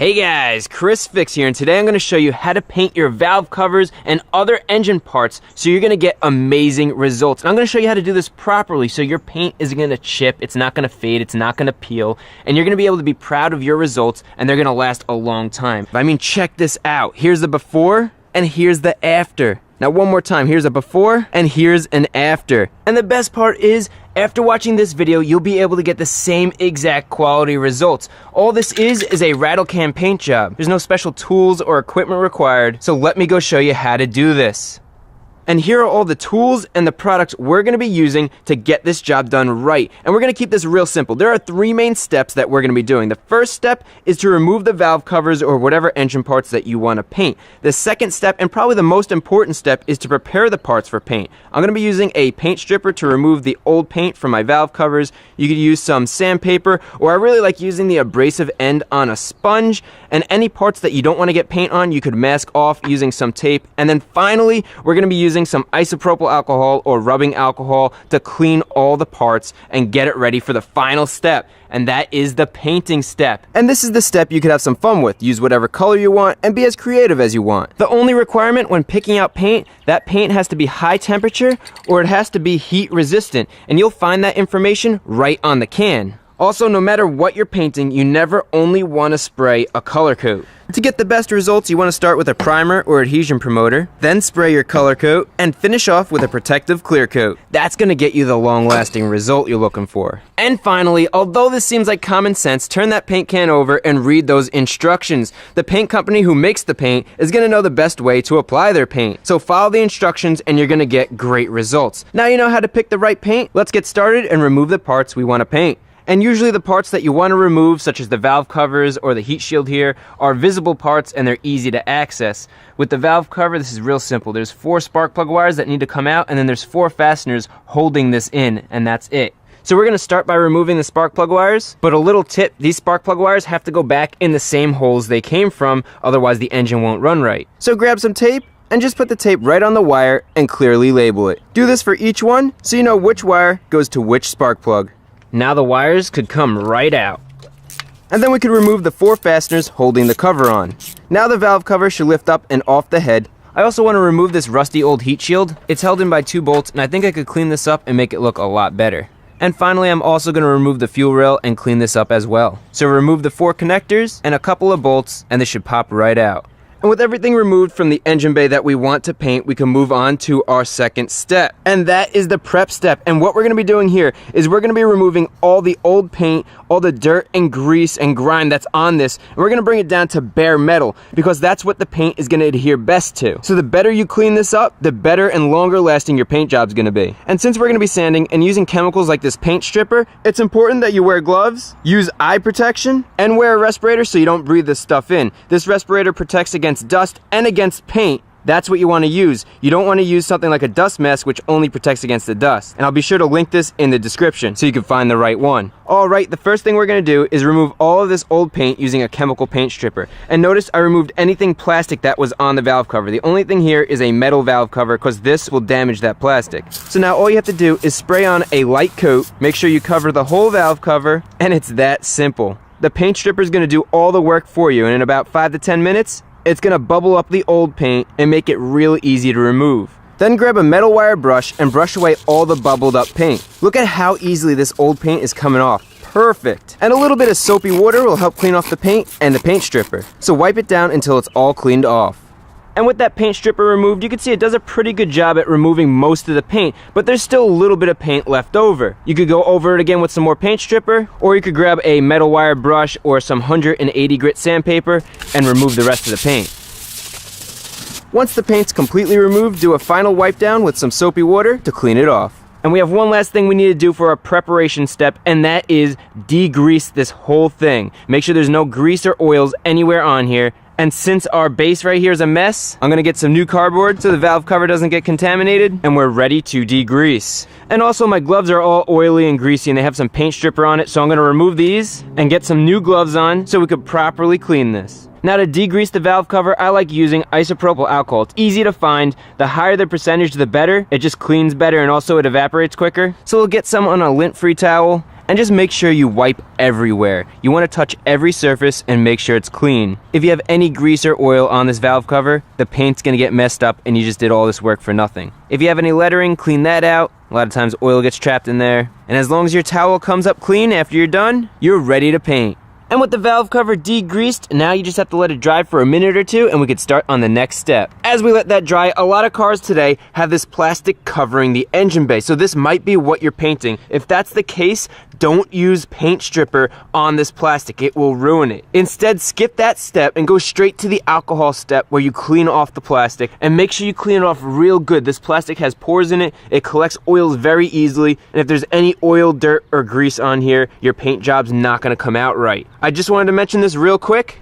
Hey guys, Chris Fix here, and today I'm going to show you how to paint your valve covers and other engine parts so you're going to get amazing results. And I'm going to show you how to do this properly so your paint isn't going to chip, it's not going to fade, it's not going to peel, and you're going to be able to be proud of your results and they're going to last a long time. I mean, check this out. Here's the before and here's the after. Now one more time, here's a before and here's an after. And the best part is, after watching this video, you'll be able to get the same exact quality results. All this is a rattle can paint job. There's no special tools or equipment required, so let me go show you how to do this. And here are all the tools and the products we're going to be using to get this job done right. And we're going to keep this real simple. There are three main steps that we're going to be doing. The first step is to remove the valve covers or whatever engine parts that you want to paint. The second step, and probably the most important step, is to prepare the parts for paint. I'm going to be using a paint stripper to remove the old paint from my valve covers. You could use some sandpaper, or I really like using the abrasive end on a sponge. And any parts that you don't want to get paint on, you could mask off using some tape. And then finally, we're going to be using some isopropyl alcohol or rubbing alcohol to clean all the parts and get it ready for the final step, and that is the painting step. And this is the step you could have some fun with. Use whatever color you want and be as creative as you want. The only requirement when picking out paint, that paint has to be high temperature or it has to be heat resistant, and you'll find that information right on the can. Also, no matter what you're painting, you never only want to spray a color coat. To get the best results, you want to start with a primer or adhesion promoter, then spray your color coat, and finish off with a protective clear coat. That's going to get you the long-lasting result you're looking for. And finally, although this seems like common sense, turn that paint can over and read those instructions. The paint company who makes the paint is going to know the best way to apply their paint. So follow the instructions and you're going to get great results. Now you know how to pick the right paint? Let's get started and remove the parts we want to paint. And usually the parts that you want to remove, such as the valve covers or the heat shield here, are visible parts and they're easy to access. With the valve cover, this is real simple. There's 4 spark plug wires that need to come out, and then there's 4 fasteners holding this in, and that's it. So we're going to start by removing the spark plug wires, but a little tip, these spark plug wires have to go back in the same holes they came from, otherwise the engine won't run right. So grab some tape, and just put the tape right on the wire and clearly label it. Do this for each one, so you know which wire goes to which spark plug. Now the wires could come right out. And then we could remove the 4 fasteners holding the cover on. Now the valve cover should lift up and off the head. I also want to remove this rusty old heat shield. It's held in by 2 bolts, and I think I could clean this up and make it look a lot better. And finally, I'm also going to remove the fuel rail and clean this up as well. So remove the 4 connectors and a couple of bolts, and this should pop right out. And with everything removed from the engine bay that we want to paint, we can move on to our second step. And that is the prep step. And what we're going to be doing here is we're going to be removing all the old paint, all the dirt and grease and grime that's on this. And we're going to bring it down to bare metal because that's what the paint is going to adhere best to. So the better you clean this up, the better and longer lasting your paint job's going to be. And since we're going to be sanding and using chemicals like this paint stripper, it's important that you wear gloves, use eye protection, and wear a respirator so you don't breathe this stuff in. This respirator protects against dust and against paint. That's what you want to use. You don't want to use something like a dust mask, which only protects against the dust. And I'll be sure to link this in the description so you can find the right one. Alright, the first thing we're going to do is remove all of this old paint using a chemical paint stripper. And notice I removed anything plastic that was on the valve cover. The only thing here is a metal valve cover because this will damage that plastic. So now all you have to do is spray on a light coat, make sure you cover the whole valve cover, and it's that simple. The paint stripper is going to do all the work for you, and in about 5 to 10 minutes, it's going to bubble up the old paint and make it real easy to remove. Then grab a metal wire brush and brush away all the bubbled up paint. Look at how easily this old paint is coming off. Perfect. And a little bit of soapy water will help clean off the paint and the paint stripper. So wipe it down until it's all cleaned off. And with that paint stripper removed, you can see it does a pretty good job at removing most of the paint, but there's still a little bit of paint left over. You could go over it again with some more paint stripper, or you could grab a metal wire brush or some 180 grit sandpaper and remove the rest of the paint. Once the paint's completely removed, do a final wipe down with some soapy water to clean it off. And we have one last thing we need to do for our preparation step, and that is degrease this whole thing. Make sure there's no grease or oils anywhere on here. And since our base right here is a mess, I'm gonna get some new cardboard so the valve cover doesn't get contaminated, and we're ready to degrease. And also my gloves are all oily and greasy and they have some paint stripper on it, so I'm gonna remove these and get some new gloves on so we could properly clean this. Now to degrease the valve cover, I like using isopropyl alcohol. It's easy to find. The higher the percentage, the better. It just cleans better and also it evaporates quicker. So we'll get some on a lint-free towel And just make sure you wipe everywhere. You want to touch every surface and make sure it's clean. If you have any grease or oil on this valve cover, the paint's going to get messed up and you just did all this work for nothing. If you have any lettering, clean that out. A lot of times oil gets trapped in there. And as long as your towel comes up clean after you're done, you're ready to paint. And with the valve cover degreased, now you just have to let it dry for a minute or two and we could start on the next step. As we let that dry, a lot of cars today have this plastic covering the engine bay. So this might be what you're painting. If that's the case, don't use paint stripper on this plastic. It will ruin it. Instead, skip that step and go straight to the alcohol step where you clean off the plastic and make sure you clean it off real good. This plastic has pores in it. It collects oils very easily. And if there's any oil, dirt, or grease on here, your paint job's not gonna come out right. I just wanted to mention this real quick.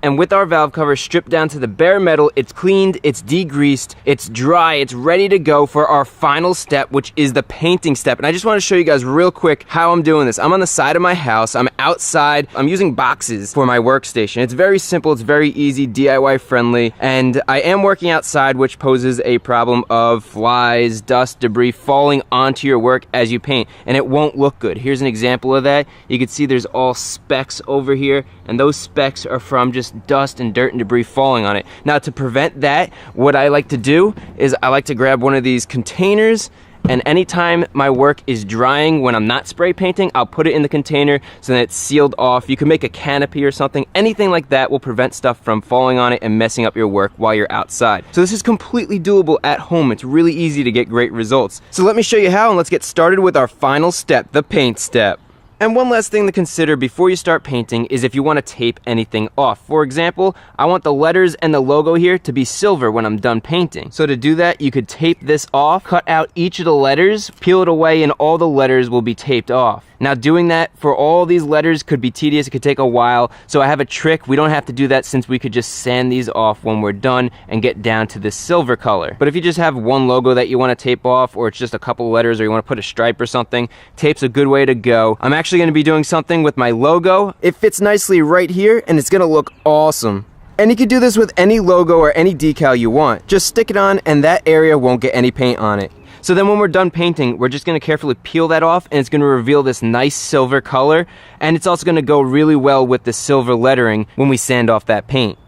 And with our valve cover stripped down to the bare metal, it's cleaned, it's degreased, it's dry, it's ready to go for our final step, which is the painting step. And I just want to show you guys real quick how I'm doing this. I'm on the side of my house, I'm outside, I'm using boxes for my workstation. It's very simple, it's very easy, DIY friendly, and I am working outside, which poses a problem of flies, dust, debris falling onto your work as you paint, and it won't look good. Here's an example of that. You can see there's all specks over here, and those specks are from just dust and dirt and debris falling on it. Now, to prevent that, what I like to do is I like to grab one of these containers, and anytime my work is drying when I'm not spray painting, I'll put it in the container so that it's sealed off. You can make a canopy or something. Anything like that will prevent stuff from falling on it and messing up your work while you're outside. So this is completely doable at home. It's really easy to get great results. So let me show you how, and let's get started with our final step, the paint step. And one last thing to consider before you start painting is if you want to tape anything off. For example, I want the letters and the logo here to be silver when I'm done painting. So to do that, you could tape this off, cut out each of the letters, peel it away, and all the letters will be taped off. Now, doing that for all these letters could be tedious, it could take a while, so I have a trick. We don't have to do that since we could just sand these off when we're done and get down to this silver color. But if you just have one logo that you want to tape off, or it's just a couple letters, or you want to put a stripe or something, tape's a good way to go. I'm actually going to be doing something with my logo. It fits nicely right here, and it's going to look awesome. And you can do this with any logo or any decal you want. Just stick it on, and that area won't get any paint on it. So then when we're done painting, we're just going to carefully peel that off, and it's going to reveal this nice silver color, and it's also going to go really well with the silver lettering when we sand off that paint.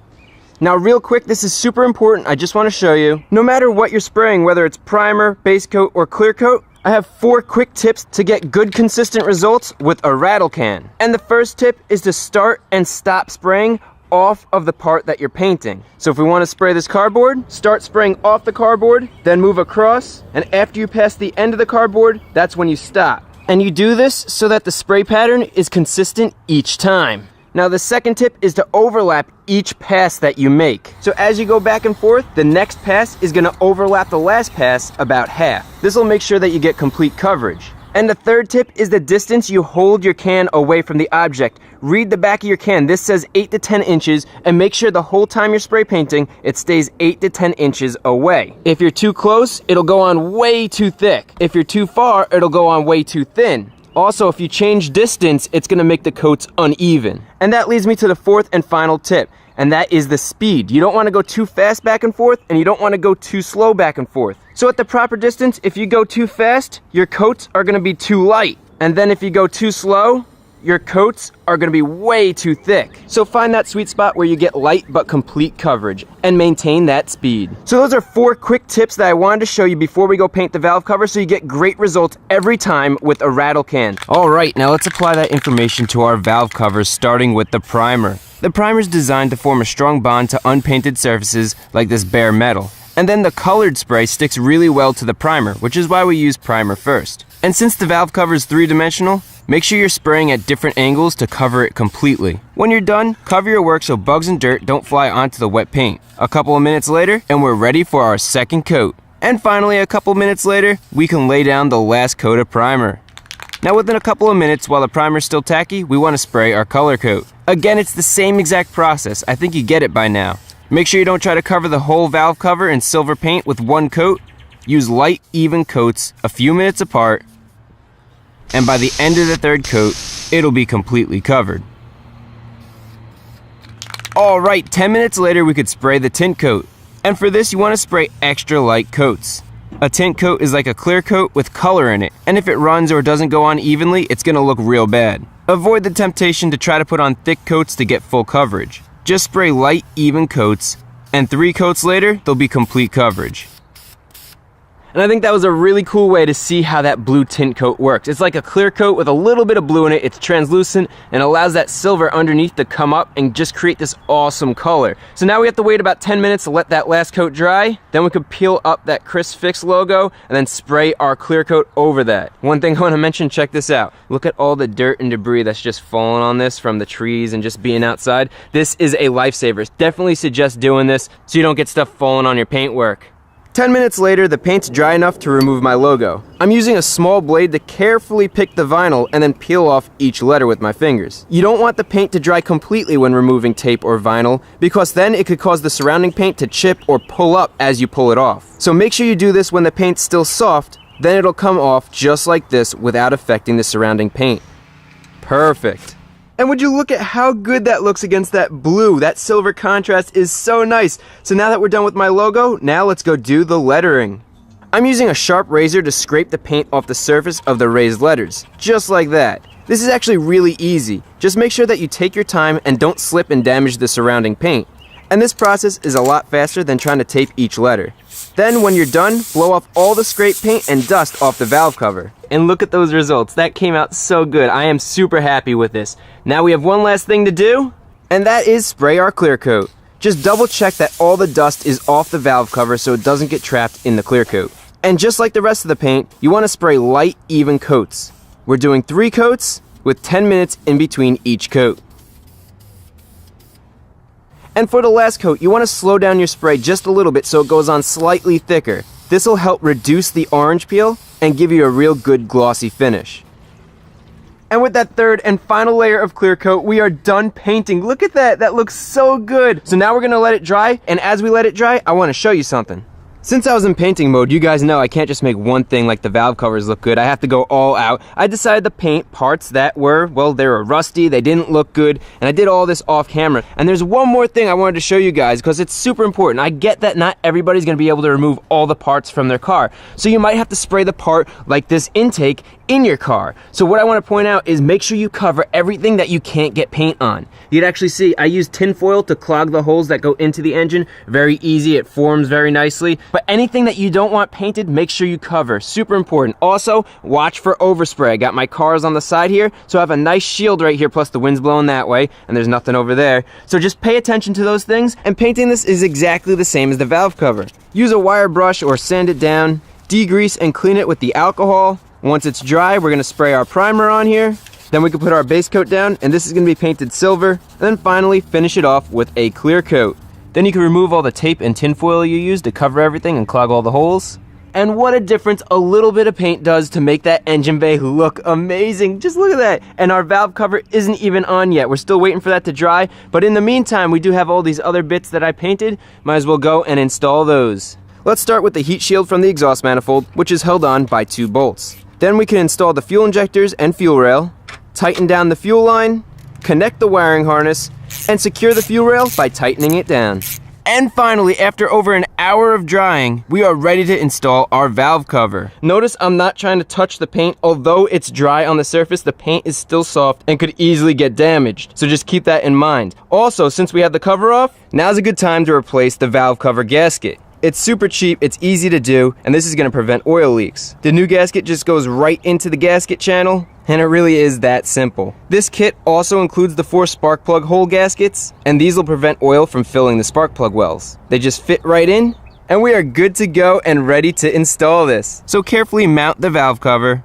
Now, real quick, this is super important. I just want to show you, no matter what you're spraying, whether it's primer, base coat, or clear coat, I have 4 quick tips to get good consistent results with a rattle can. And the first tip is to start and stop spraying off of the part that you're painting. So if we want to spray this cardboard, start spraying off the cardboard, then move across, and after you pass the end of the cardboard, that's when you stop. And you do this so that the spray pattern is consistent each time. Now, the second tip is to overlap each pass that you make. So as you go back and forth, the next pass is going to overlap the last pass about half. This will make sure that you get complete coverage. And the third tip is the distance you hold your can away from the object. Read the back of your can. This says 8 to 10 inches, and make sure the whole time you're spray painting, it stays 8 to 10 inches away. If you're too close, it'll go on way too thick. If you're too far, it'll go on way too thin. Also, if you change distance, it's going to make the coats uneven. And that leads me to the fourth and final tip, and that is the speed. You don't want to go too fast back and forth, and you don't want to go too slow back and forth. So at the proper distance, if you go too fast, your coats are going to be too light. And then if you go too slow, your coats are going to be way too thick. So find that sweet spot where you get light but complete coverage and maintain that speed. So those are 4 quick tips that I wanted to show you before we go paint the valve cover so you get great results every time with a rattle can. Alright, now let's apply that information to our valve covers, starting with the primer. The primer is designed to form a strong bond to unpainted surfaces like this bare metal. And then the colored spray sticks really well to the primer, which is why we use primer first. And since the valve cover is 3-dimensional, make sure you're spraying at different angles to cover it completely. When you're done, cover your work so bugs and dirt don't fly onto the wet paint. A couple of minutes later, and we're ready for our second coat. And finally, a couple minutes later, we can lay down the last coat of primer. Now within a couple of minutes, while the primer's still tacky, we want to spray our color coat. Again, it's the same exact process. I think you get it by now. Make sure you don't try to cover the whole valve cover in silver paint with one coat. Use light, even coats a few minutes apart, and by the end of the third coat, it'll be completely covered. Alright, 10 minutes later we could spray the tint coat. And for this you want to spray extra light coats. A tint coat is like a clear coat with color in it, and if it runs or doesn't go on evenly, it's gonna look real bad. Avoid the temptation to try to put on thick coats to get full coverage. Just spray light, even coats, and 3 coats later, there'll be complete coverage. And I think that was a really cool way to see how that blue tint coat works. It's like a clear coat with a little bit of blue in it. It's translucent and allows that silver underneath to come up and just create this awesome color. So now we have to wait about 10 minutes to let that last coat dry. Then we could peel up that Chris Fix logo and then spray our clear coat over that. One thing I want to mention, check this out. Look at all the dirt and debris that's just fallen on this from the trees and just being outside. This is a lifesaver. Definitely suggest doing this so you don't get stuff falling on your paintwork. 10 minutes later, the paint's dry enough to remove my logo. I'm using a small blade to carefully pick the vinyl and then peel off each letter with my fingers. You don't want the paint to dry completely when removing tape or vinyl, because then it could cause the surrounding paint to chip or pull up as you pull it off. So make sure you do this when the paint's still soft, then it'll come off just like this without affecting the surrounding paint. Perfect. And would you look at how good that looks against that blue? That silver contrast is so nice. So now that we're done with my logo, now let's go do the lettering. I'm using a sharp razor to scrape the paint off the surface of the raised letters, just like that. This is actually really easy. Just make sure that you take your time and don't slip and damage the surrounding paint. And this process is a lot faster than trying to tape each letter. Then when you're done, blow off all the scraped paint and dust off the valve cover. And look at those results. That came out so good. I am super happy with this. Now we have one last thing to do, and that is spray our clear coat. Just double check that all the dust is off the valve cover so it doesn't get trapped in the clear coat. And just like the rest of the paint, you want to spray light, even coats. We're doing 3 coats with 10 minutes in between each coat. And for the last coat, you want to slow down your spray just a little bit so it goes on slightly thicker. This will help reduce the orange peel and give you a real good glossy finish. And with that third and final layer of clear coat, we are done painting. Look at that, that looks so good. So now we're gonna let it dry, and as we let it dry, I wanna show you something. Since I was in painting mode, you guys know I can't just make one thing like the valve covers look good. I have to go all out. I decided to paint parts that were, well, they were rusty, they didn't look good, and I did all this off camera. And there's one more thing I wanted to show you guys because it's super important. I get that not everybody's gonna be able to remove all the parts from their car. So you might have to spray the part like this intake in your car. So what I want to point out is make sure you cover everything that you can't get paint on. You'd actually see I use tin foil to clog the holes that go into the engine. Very easy, it forms very nicely. But anything that you don't want painted, make sure you cover. Super important. Also, watch for overspray. I got my cars on the side here, so I have a nice shield right here, plus the wind's blowing that way, and there's nothing over there. So just pay attention to those things, and painting this is exactly the same as the valve cover. Use a wire brush or sand it down, degrease and clean it with the alcohol. Once it's dry, we're gonna spray our primer on here. Then we can put our base coat down, and this is gonna be painted silver. And then finally, finish it off with a clear coat. Then you can remove all the tape and tin foil you used to cover everything and clog all the holes. And what a difference a little bit of paint does to make that engine bay look amazing. Just look at that. And our valve cover isn't even on yet. We're still waiting for that to dry. But in the meantime, we do have all these other bits that I painted. Might as well go and install those. Let's start with the heat shield from the exhaust manifold, which is held on by 2 bolts. Then we can install the fuel injectors and fuel rail, tighten down the fuel line, connect the wiring harness, and secure the fuel rail by tightening it down. And finally, after over an hour of drying, we are ready to install our valve cover. Notice I'm not trying to touch the paint. Although it's dry on the surface, the paint is still soft and could easily get damaged. So just keep that in mind. Also, since we have the cover off, now's a good time to replace the valve cover gasket. It's super cheap, it's easy to do, and this is going to prevent oil leaks. The new gasket just goes right into the gasket channel, and it really is that simple. This kit also includes the 4 spark plug hole gaskets, and these will prevent oil from filling the spark plug wells. They just fit right in, and we are good to go and ready to install this. So carefully mount the valve cover,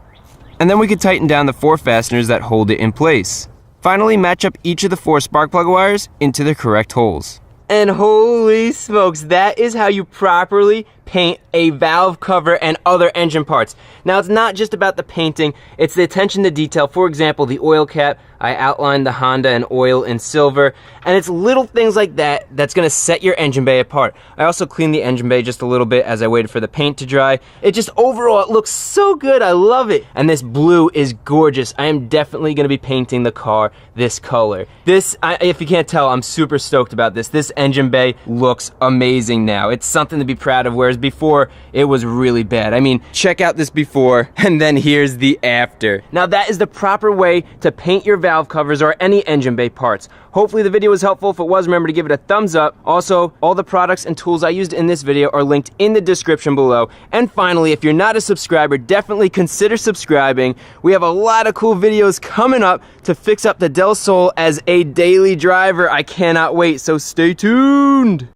and then we can tighten down the 4 fasteners that hold it in place. Finally, match up each of the 4 spark plug wires into the correct holes. And holy smokes, that is how you properly paint a valve cover and other engine parts. Now, it's not just about the painting, it's the attention to detail. For example, the oil cap, I outlined the Honda and oil in silver, and it's little things like that that's gonna set your engine bay apart. I also cleaned the engine bay just a little bit as I waited for the paint to dry. It just, overall, it looks so good, I love it. And this blue is gorgeous. I am definitely gonna be painting the car this color. This, if you can't tell, I'm super stoked about this. This engine bay looks amazing now. It's something to be proud of, whereas whereas before it was really bad. I mean, check out this before, and then here's the after. Now that is the proper way to paint your valve covers or any engine bay parts. Hopefully the video was helpful. If it was, remember to give it a thumbs up. Also, all the products and tools I used in this video are linked in the description below. And finally, if you're not a subscriber, definitely consider subscribing. We have a lot of cool videos coming up to fix up the Del Sol as a daily driver. I cannot wait, so stay tuned.